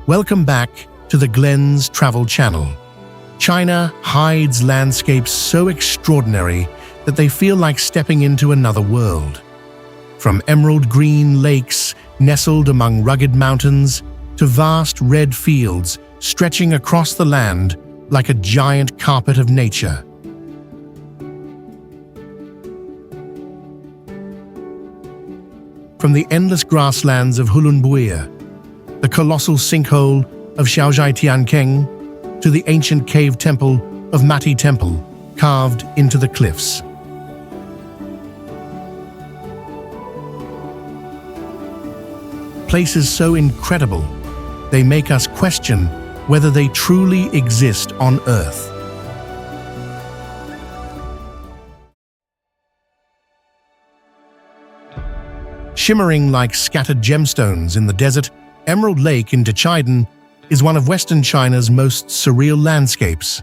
Welcome back to the Glens Travel channel. China hides landscapes so extraordinary that they feel like stepping into another world. From emerald green lakes nestled among rugged mountains to vast red fields stretching across the land like a giant carpet of nature. From the endless grasslands of Hulunbuir, the colossal sinkhole of Shaojiatiankeng, to the ancient cave temple of Mati Temple, carved into the cliffs. Places so incredible, they make us question whether they truly exist on Earth. Shimmering like scattered gemstones in the desert, Emerald Lake in Dachiden is one of Western China's most surreal landscapes.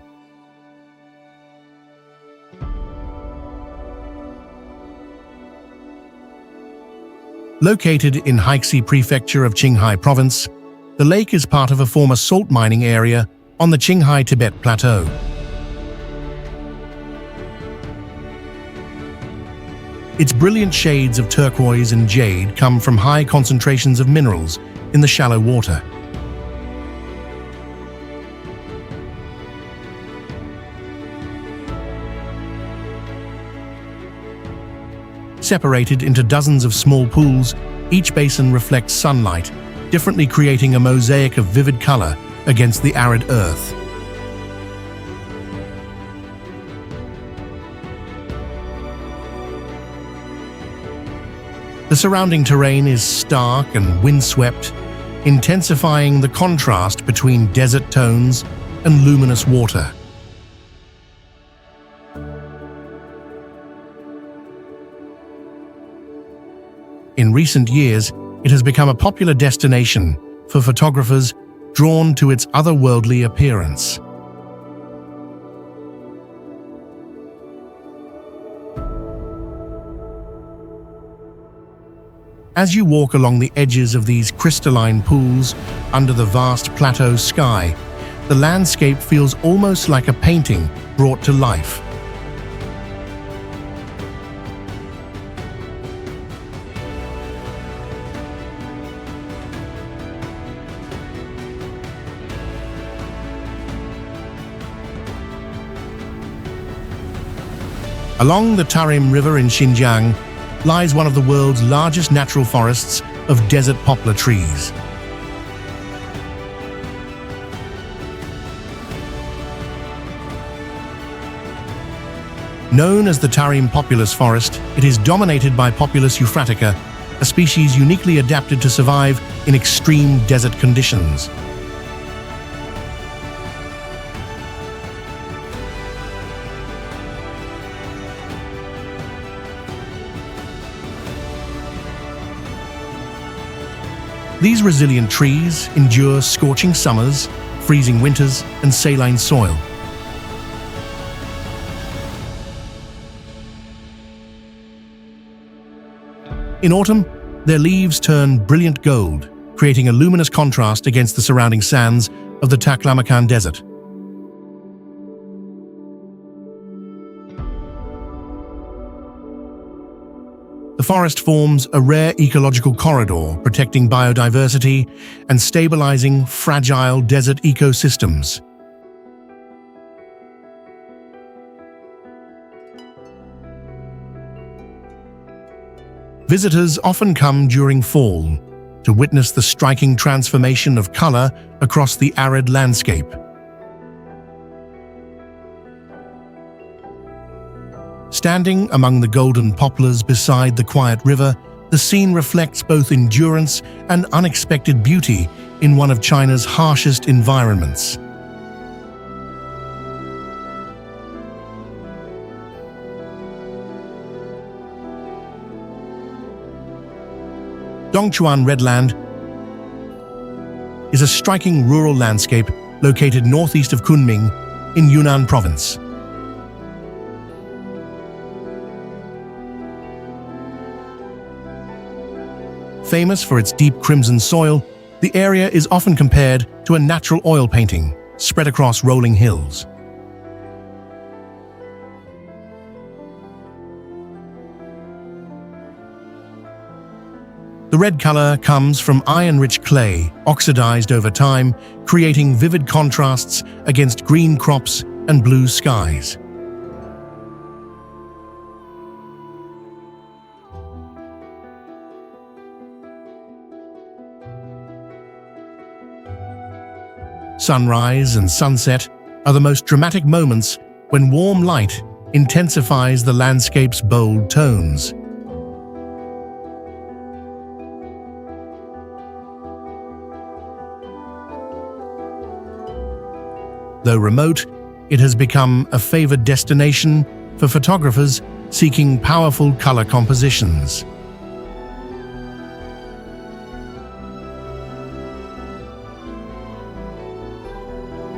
Located in Haixi Prefecture of Qinghai Province, the lake is part of a former salt mining area on the Qinghai-Tibet Plateau. Its brilliant shades of turquoise and jade come from high concentrations of minerals in the shallow water. Separated into dozens of small pools, each basin reflects sunlight, differently creating a mosaic of vivid color against the arid earth. The surrounding terrain is stark and windswept, intensifying the contrast between desert tones and luminous water. In recent years, it has become a popular destination for photographers drawn to its otherworldly appearance. As you walk along the edges of these crystalline pools under the vast plateau sky, the landscape feels almost like a painting brought to life. Along the Tarim River in Xinjiang lies one of the world's largest natural forests of desert poplar trees. Known as the Tarim Populus Forest, it is dominated by Populus euphratica, a species uniquely adapted to survive in extreme desert conditions. These resilient trees endure scorching summers, freezing winters, and saline soil. In autumn, their leaves turn brilliant gold, creating a luminous contrast against the surrounding sands of the Taklamakan Desert. The forest forms a rare ecological corridor, protecting biodiversity and stabilizing fragile desert ecosystems. Visitors often come during fall to witness the striking transformation of color across the arid landscape. Standing among the golden poplars beside the quiet river, the scene reflects both endurance and unexpected beauty in one of China's harshest environments. Dongchuan Redland is a striking rural landscape located northeast of Kunming in Yunnan Province. Famous for its deep crimson soil, The area is often compared to a natural oil painting spread across rolling hills. The red color comes from iron-rich clay, oxidized over time, creating vivid contrasts against green crops and blue skies. Sunrise and sunset are the most dramatic moments when warm light intensifies the landscape's bold tones. Though remote, it has become a favored destination for photographers seeking powerful color compositions.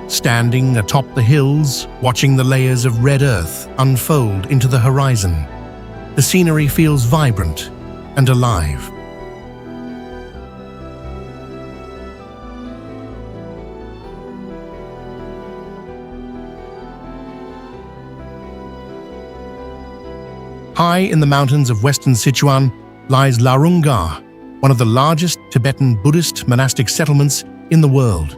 Standing atop the hills, watching the layers of red earth unfold into the horizon, the scenery feels vibrant and alive. High in the mountains of western Sichuan lies Larunga, one of the largest Tibetan Buddhist monastic settlements in the world.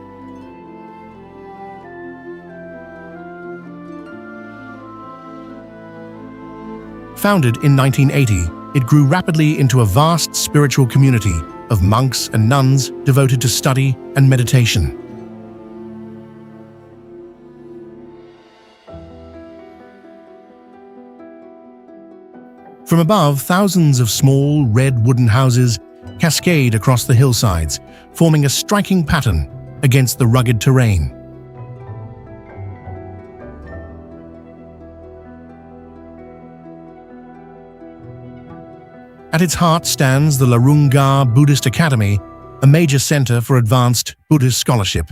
Founded in 1980, it grew rapidly into a vast spiritual community of monks and nuns devoted to study and meditation. From above, thousands of small, red wooden houses cascade across the hillsides, forming a striking pattern against the rugged terrain. At its heart stands the Larunga Buddhist Academy, a major center for advanced Buddhist scholarship.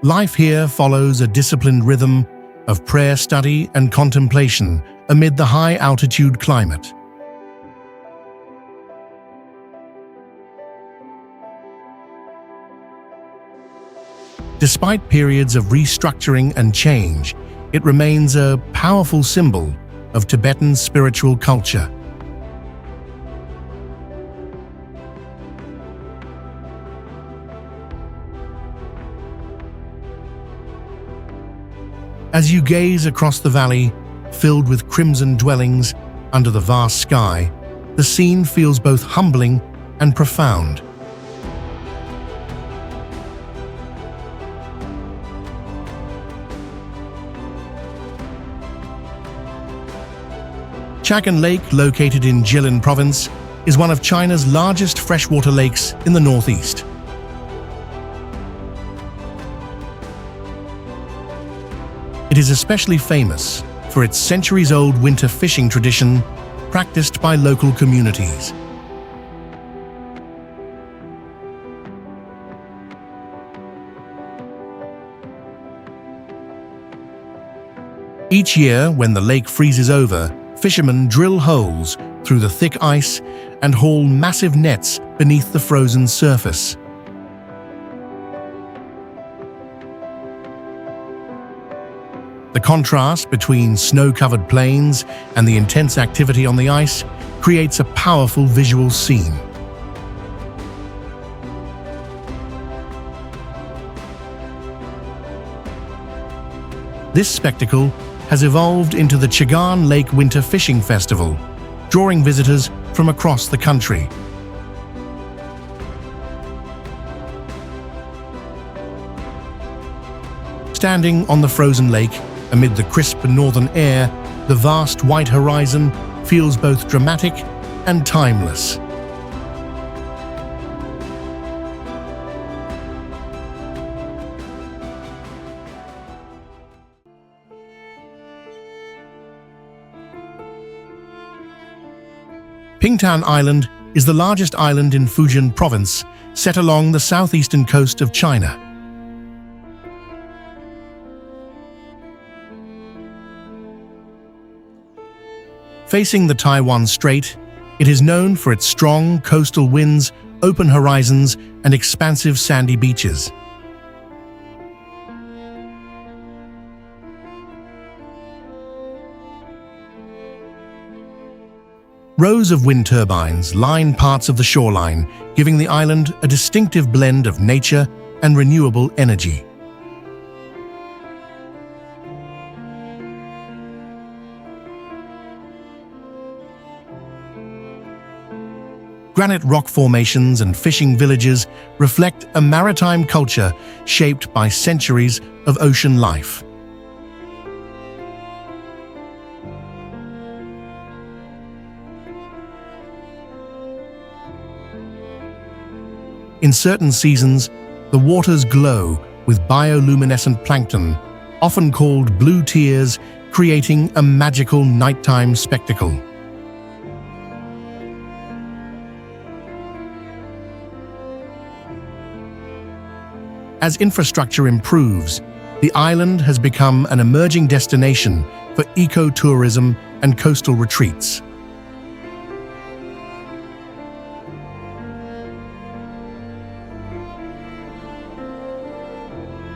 Life here follows a disciplined rhythm of prayer, study, and contemplation amid the high-altitude climate. Despite periods of restructuring and change, it remains a powerful symbol of Tibetan spiritual culture. As you gaze across the valley, filled with crimson dwellings under the vast sky, the scene feels both humbling and profound. Chagan Lake, located in Jilin Province, is one of China's largest freshwater lakes in the northeast. It is especially famous for its centuries-old winter fishing tradition practiced by local communities. Each year, when the lake freezes over, fishermen drill holes through the thick ice and haul massive nets beneath the frozen surface. The contrast between snow-covered plains and the intense activity on the ice creates a powerful visual scene. This spectacle has evolved into the Chagan Lake Winter Fishing Festival, drawing visitors from across the country. Standing on the frozen lake, amid the crisp northern air, the vast white horizon feels both dramatic and timeless. Pingtan Island is the largest island in Fujian Province, set along the southeastern coast of China. Facing the Taiwan Strait, it is known for its strong coastal winds, open horizons, and expansive sandy beaches. Rows of wind turbines line parts of the shoreline, giving the island a distinctive blend of nature and renewable energy. Granite rock formations and fishing villages reflect a maritime culture shaped by centuries of ocean life. In certain seasons, the waters glow with bioluminescent plankton, often called blue tears, creating a magical nighttime spectacle. As infrastructure improves, the island has become an emerging destination for ecotourism and coastal retreats.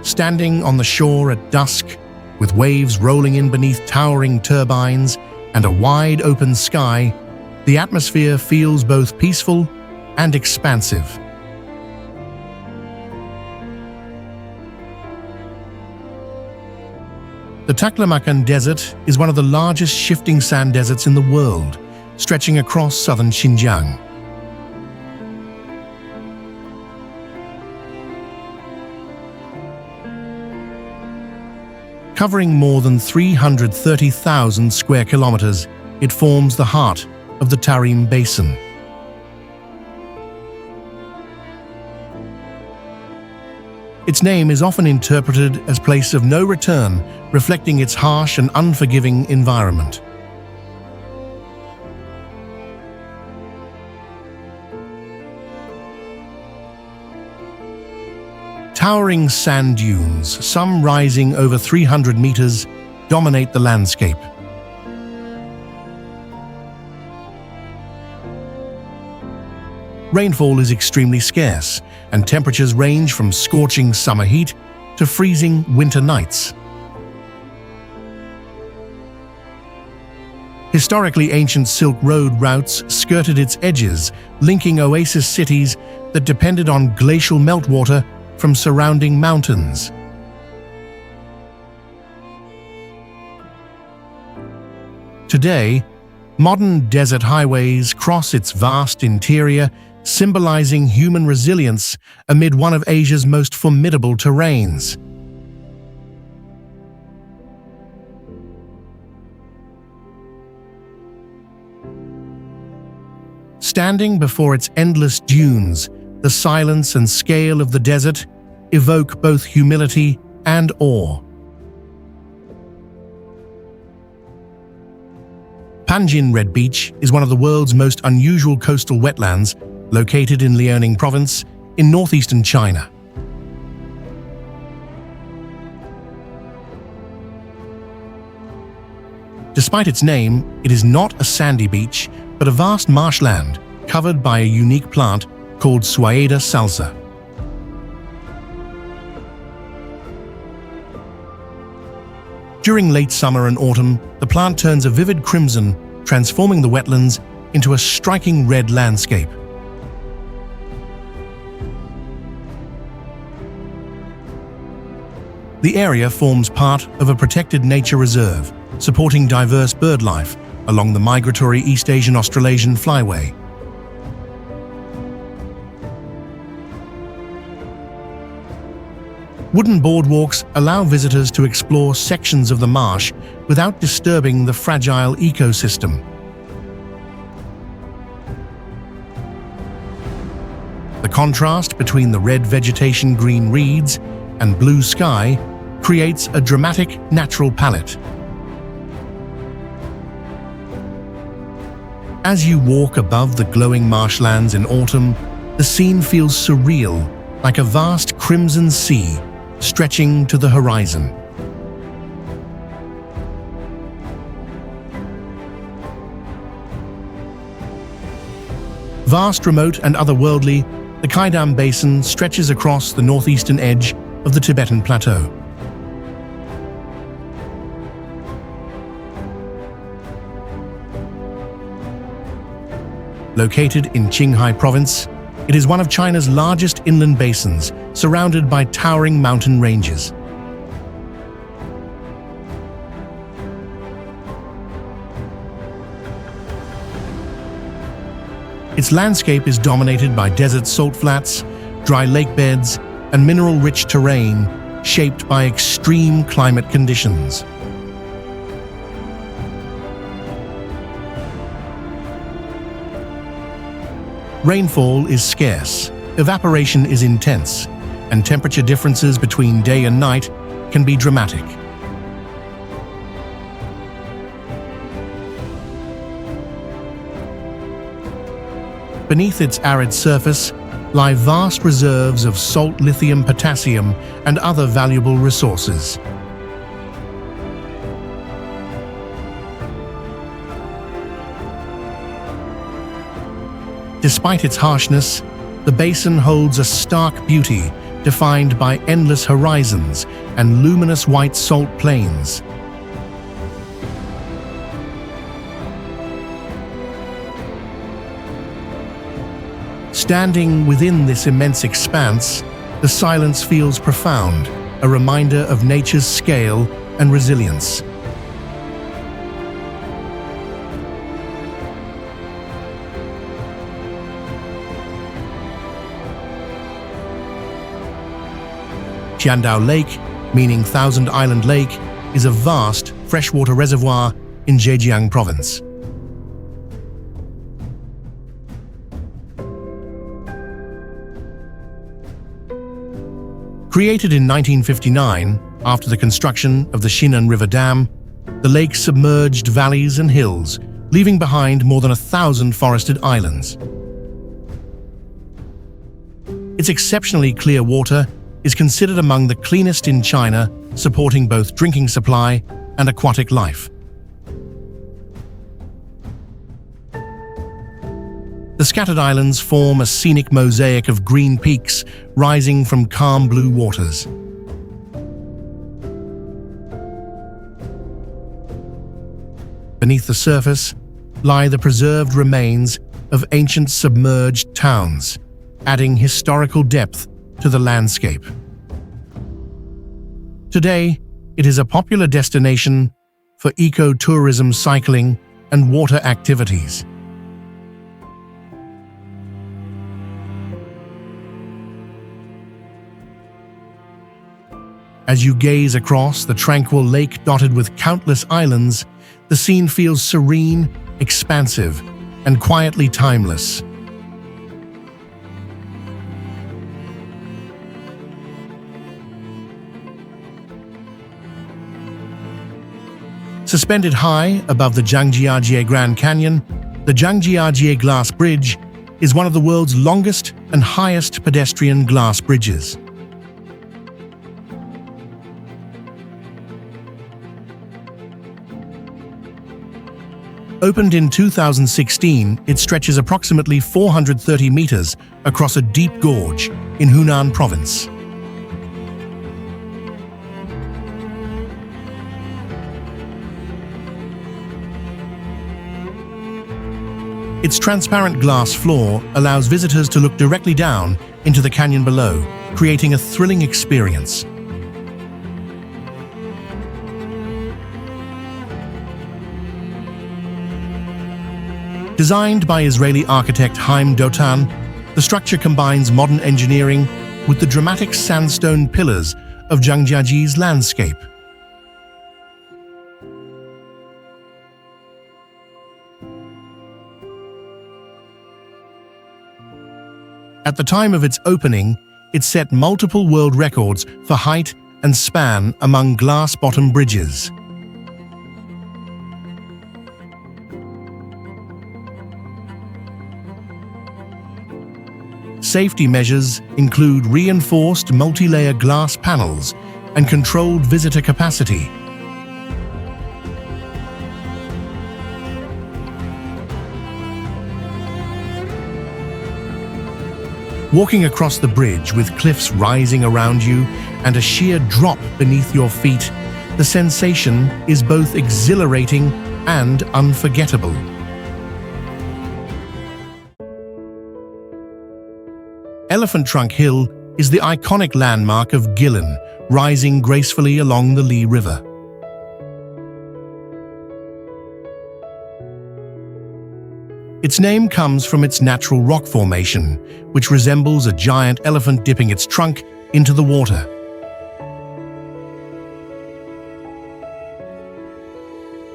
Standing on the shore at dusk, with waves rolling in beneath towering turbines and a wide open sky, the atmosphere feels both peaceful and expansive. The Taklamakan Desert is one of the largest shifting sand deserts in the world, stretching across southern Xinjiang. Covering more than 330,000 square kilometers, it forms the heart of the Tarim Basin. Its name is often interpreted as place of no return, reflecting its harsh and unforgiving environment. Towering sand dunes, some rising over 300 meters, dominate the landscape. Rainfall is extremely scarce, and temperatures range from scorching summer heat to freezing winter nights. Historically ancient Silk Road routes skirted its edges, linking oasis cities that depended on glacial meltwater from surrounding mountains. Today, modern desert highways cross its vast interior, symbolizing human resilience amid one of Asia's most formidable terrains. Standing before its endless dunes, the silence and scale of the desert evoke both humility and awe. Panjin Red Beach is one of the world's most unusual coastal wetlands, located in Liaoning Province in northeastern China. Despite its name, it is not a sandy beach, but a vast marshland covered by a unique plant called Suaeda salsa. During late summer and autumn, the plant turns a vivid crimson, transforming the wetlands into a striking red landscape. The area forms part of a protected nature reserve, supporting diverse bird life along the migratory East Asian Australasian flyway. Wooden boardwalks allow visitors to explore sections of the marsh without disturbing the fragile ecosystem. The contrast between the red vegetation, green reeds, and blue sky creates a dramatic natural palette. As you walk above the glowing marshlands in autumn, the scene feels surreal, like a vast crimson sea stretching to the horizon. Vast, remote, and otherworldly, the Kaidam Basin stretches across the northeastern edge of the Tibetan Plateau. Located in Qinghai Province, it is one of China's largest inland basins, surrounded by towering mountain ranges. Its landscape is dominated by desert salt flats, dry lake beds, and mineral-rich terrain shaped by extreme climate conditions. Rainfall is scarce, evaporation is intense, and temperature differences between day and night can be dramatic. Beneath its arid surface lie vast reserves of salt, lithium, potassium, and other valuable resources. Despite its harshness, the basin holds a stark beauty defined by endless horizons and luminous white salt plains. Standing within this immense expanse, the silence feels profound, a reminder of nature's scale and resilience. Qiandao Lake, meaning Thousand Island Lake, is a vast freshwater reservoir in Zhejiang Province. Created in 1959, after the construction of the Shinan River Dam, the lake submerged valleys and hills, leaving behind more than 1,000 forested islands. Its exceptionally clear water is considered among the cleanest in China, supporting both drinking supply and aquatic life. The scattered islands form a scenic mosaic of green peaks rising from calm blue waters. Beneath the surface lie the preserved remains of ancient submerged towns, adding historical depth to the landscape. Today, it is a popular destination for eco-tourism, cycling, and water activities. As you gaze across the tranquil lake dotted with countless islands, the scene feels serene, expansive, and quietly timeless. Suspended high above the Zhangjiajie Grand Canyon, the Zhangjiajie Glass Bridge is one of the world's longest and highest pedestrian glass bridges. Opened in 2016, it stretches approximately 430 meters across a deep gorge in Hunan Province. Its transparent glass floor allows visitors to look directly down into the canyon below, creating a thrilling experience. Designed by Israeli architect Haim Dotan, the structure combines modern engineering with the dramatic sandstone pillars of Zhangjiajie's landscape. At the time of its opening, it set multiple world records for height and span among glass-bottom bridges. Safety measures include reinforced multi-layer glass panels and controlled visitor capacity. Walking across the bridge with cliffs rising around you and a sheer drop beneath your feet, the sensation is both exhilarating and unforgettable. Elephant Trunk Hill is the iconic landmark of Gillen, rising gracefully along the Lee River. Its name comes from its natural rock formation, which resembles a giant elephant dipping its trunk into the water.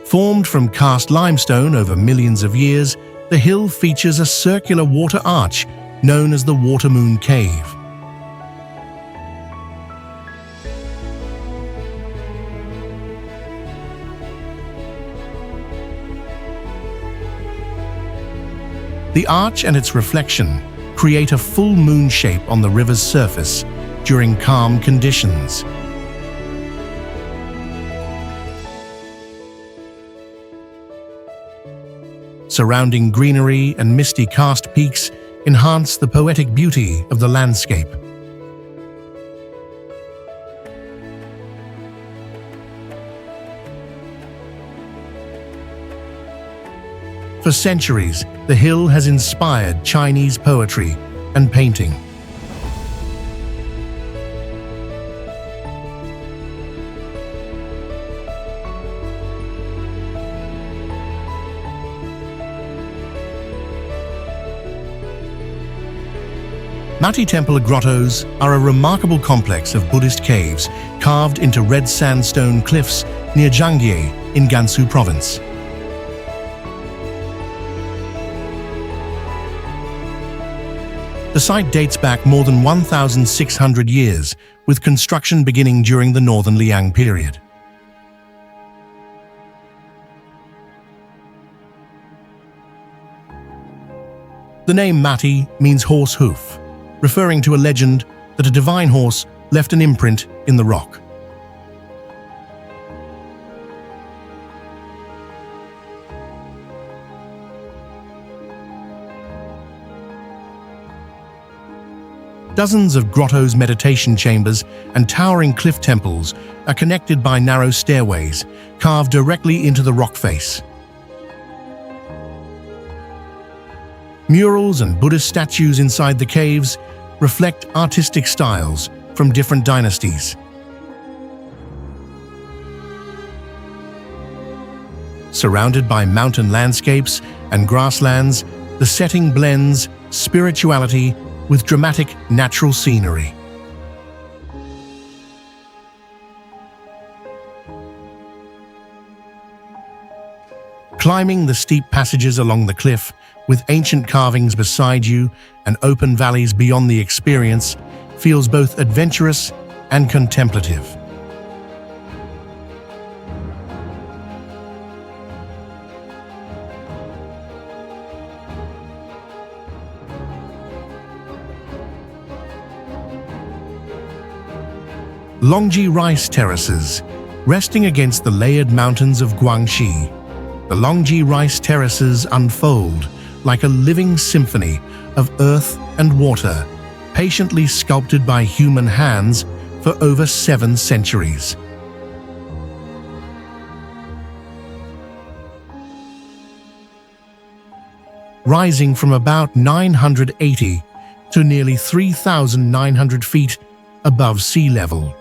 Formed from cast limestone over millions of years, the hill features a circular water arch known as the Water Moon Cave. The arch and its reflection create a full moon shape on the river's surface during calm conditions. Surrounding greenery and misty karst peaks enhance the poetic beauty of the landscape. For centuries, the hill has inspired Chinese poetry and painting. Mati Temple grottos are a remarkable complex of Buddhist caves carved into red sandstone cliffs near Jiangye in Gansu province. The site dates back more than 1,600 years, with construction beginning during the Northern Liang period. The name Mati means horse hoof, referring to a legend that a divine horse left an imprint in the rock. Dozens of grottos, meditation chambers, and towering cliff temples are connected by narrow stairways carved directly into the rock face. Murals and Buddhist statues inside the caves reflect artistic styles from different dynasties. Surrounded by mountain landscapes and grasslands, the setting blends spirituality with dramatic natural scenery. Climbing the steep passages along the cliff, with ancient carvings beside you and open valleys beyond the experience, feels both adventurous and contemplative. Longji rice terraces, resting against the layered mountains of Guangxi. The Longji rice terraces unfold like a living symphony of earth and water, patiently sculpted by human hands for over 7 centuries. Rising from about 980 to nearly 3,900 feet above sea level,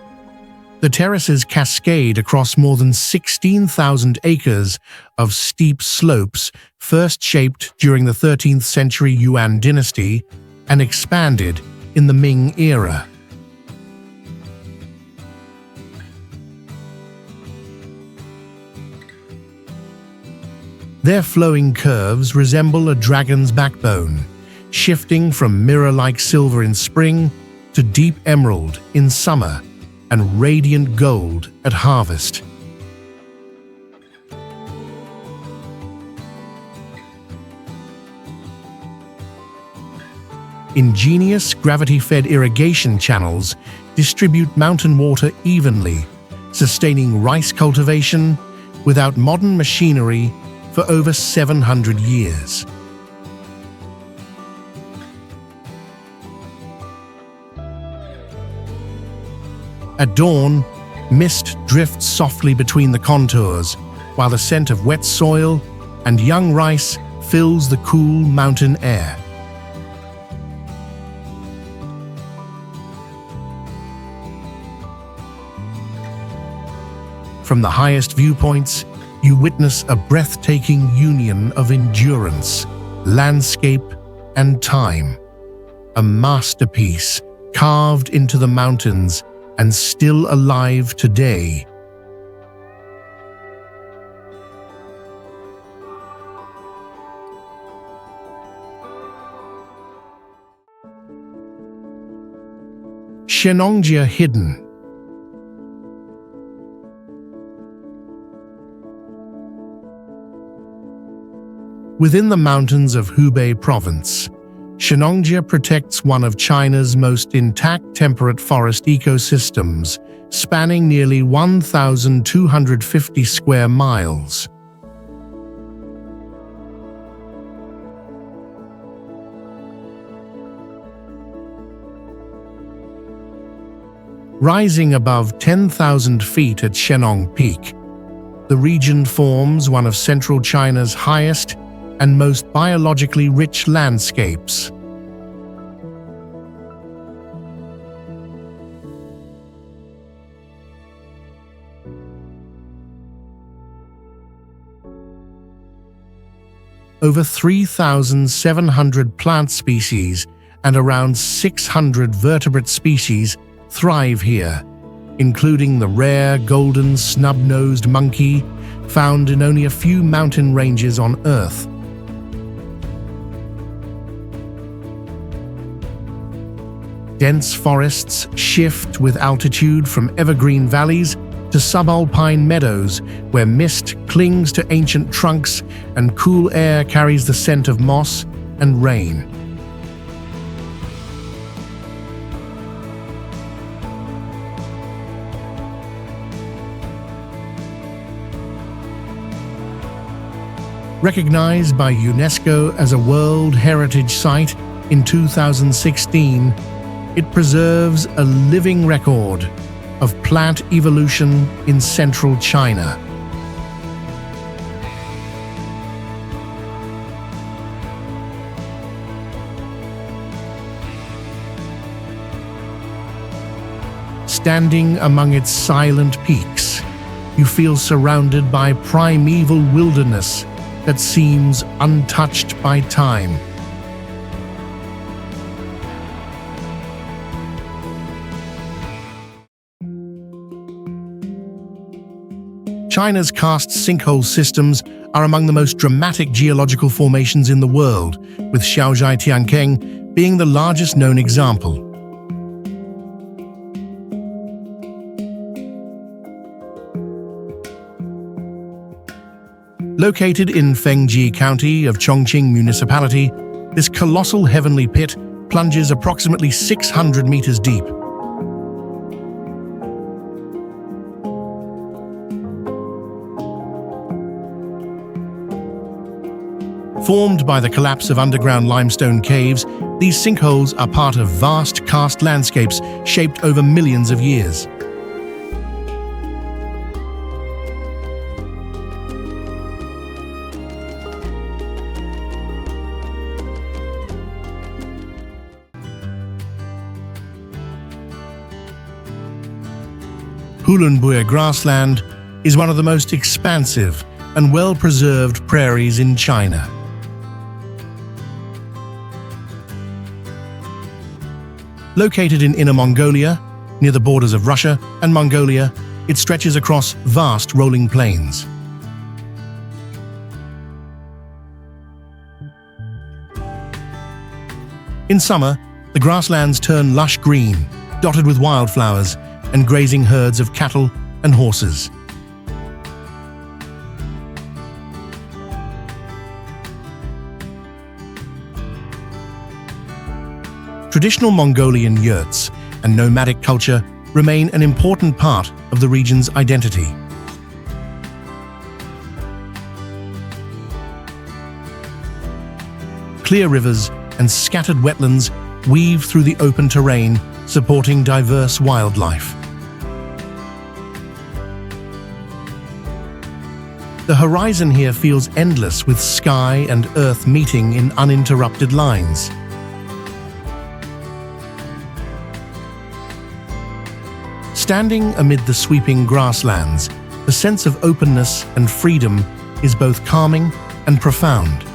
the terraces cascade across more than 16,000 acres of steep slopes first shaped during the 13th century Yuan dynasty and expanded in the Ming era. Their flowing curves resemble a dragon's backbone, shifting from mirror-like silver in spring to deep emerald in summer and radiant gold at harvest. Ingenious gravity-fed irrigation channels distribute mountain water evenly, sustaining rice cultivation without modern machinery for over 700 years. At dawn, mist drifts softly between the contours, while the scent of wet soil and young rice fills the cool mountain air. From the highest viewpoints, you witness a breathtaking union of endurance, landscape, and time. A masterpiece carved into the mountains and still alive today. Shenongjia Hidden. Within the mountains of Hubei province, Shenongjia protects one of China's most intact temperate forest ecosystems, spanning nearly 1,250 square miles. Rising above 10,000 feet at Shenong Peak, the region forms one of central China's highest and most biologically rich landscapes. Over 3,700 plant species and around 600 vertebrate species thrive here, including the rare golden snub-nosed monkey found in only a few mountain ranges on Earth. Dense forests shift with altitude from evergreen valleys to subalpine meadows where mist clings to ancient trunks and cool air carries the scent of moss and rain. Recognized by UNESCO as a World Heritage Site in 2016, it preserves a living record of plant evolution in central China. Standing among its silent peaks, you feel surrounded by primeval wilderness that seems untouched by time. China's karst sinkhole systems are among the most dramatic geological formations in the world, with Xiaozhai Tiankeng being the largest known example. Located in Fengji County of Chongqing Municipality, this colossal heavenly pit plunges approximately 600 meters deep. Formed by the collapse of underground limestone caves, these sinkholes are part of vast karst landscapes shaped over millions of years. Hulunbuir grassland is one of the most expansive and well-preserved prairies in China. Located in Inner Mongolia, near the borders of Russia and Mongolia, it stretches across vast rolling plains. In summer, the grasslands turn lush green, dotted with wildflowers and grazing herds of cattle and horses. Traditional Mongolian yurts and nomadic culture remain an important part of the region's identity. Clear rivers and scattered wetlands weave through the open terrain, supporting diverse wildlife. The horizon here feels endless, with sky and earth meeting in uninterrupted lines. Standing amid the sweeping grasslands, the sense of openness and freedom is both calming and profound.